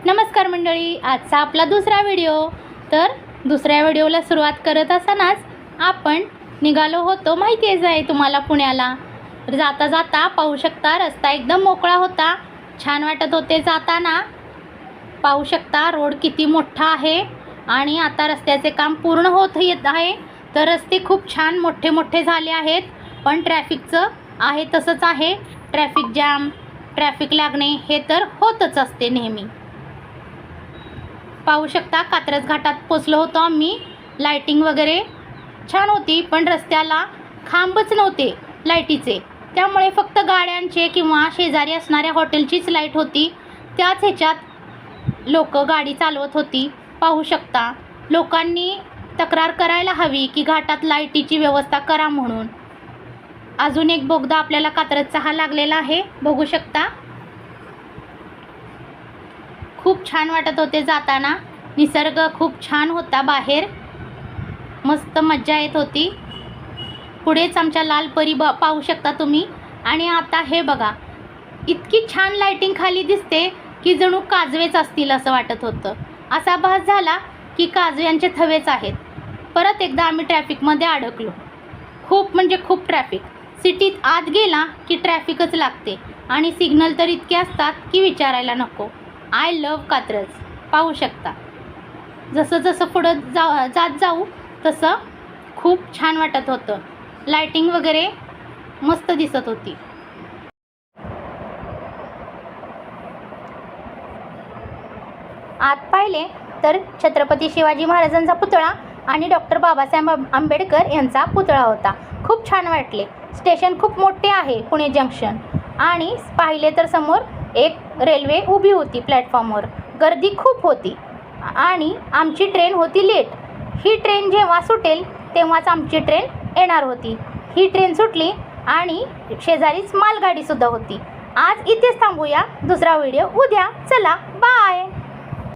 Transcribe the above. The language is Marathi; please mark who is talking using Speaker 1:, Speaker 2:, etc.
Speaker 1: नमस्कार मंडळी, आजचा आपला दुसरा व्हिडिओ। तर दुसऱ्या व्हिडिओला सुरुवात करत असतानाच आपण निघालो होतो माहितीच आहे तुम्हाला पुण्याला। जाता जाता पाहू शकता रस्ता एकदम मोकळा होता, छान वाटत होते जाताना। पाहू शकता रोड किती मोठा आहे आणि आता रस्त्याचे काम पूर्ण होत येत आहे। तर रस्ते खूप छान मोठे मोठे झाले आहेत, पण ट्रॅफिकचं आहे तसंच आहे। ट्रॅफिक जॅम, ट्रॅफिक लागणे हे तर होतच असते नेहमी। पाहू शकता कात्रज घाटात पोचलो होतो आम्ही। लाइटिंग वगैरे छान होती, पण रस्त्याला खांबच नव्हते लाईटीचे, त्यामुळे फक्त गाड्यांचे किंवा शेजारी असणाऱ्या हॉटेलचीच लाईट होती। त्याच ह्याच्यात लोक गाडी चालवत होती। पाहू शकता लोकांनी तक्रार करायला हवी की घाटात लाईटीची व्यवस्था करा म्हणून। अजून एक बोगदा आपल्याला कात्रजचा हा लागलेला आहे, बघू शकता। खूप छान वाटत होते जाताना, निसर्ग खूप छान होता बाहेर, मस्त मज्जा येत होती। पुढेच आमच्या लाल परी पाहू शकता तुम्ही। आणि आता हे बघा, इतकी छान लाइटिंग खाली दिसते की जणू काजवेच असतील असं वाटत होतं। असा भास झाला की काजव्यांचे थवेच आहेत। परत एकदा आम्ही ट्रॅफिकमध्ये अडकलो। खूप म्हणजे खूप ट्रॅफिक। सिटीत आत गेला की ट्रॅफिकच लागते आणि सिग्नल तर इतके असतात की विचारायला नको। I love Katraj. पाहू शकता जसं जसं पुढं जात जाऊ तसं खूप छान वाटत होतं। लाइटिंग वगैरे मस्त दिसत होती। आत पाहिले तर छत्रपती शिवाजी महाराजांचा पुतळा आणि डॉक्टर बाबासाहेब आंबेडकर यांचा पुतळा होता। खूप छान वाटले। स्टेशन खूप मोठे आहे पुणे जंक्शन, आणि पाहिले तर समोर एक रेल्वे उभी होती प्लॅटफॉर्मवर। गर्दी खूप होती आणि आमची ट्रेन होती लेट। ही ट्रेन जेव्हा सुटेल तेव्हाच आमची ट्रेन येणार होती। ही ट्रेन सुटली आणि शेजारीच मालगाडीसुद्धा होती। आज इथेच थांबूया, दुसरा व्हिडिओ उद्या। चला बाय।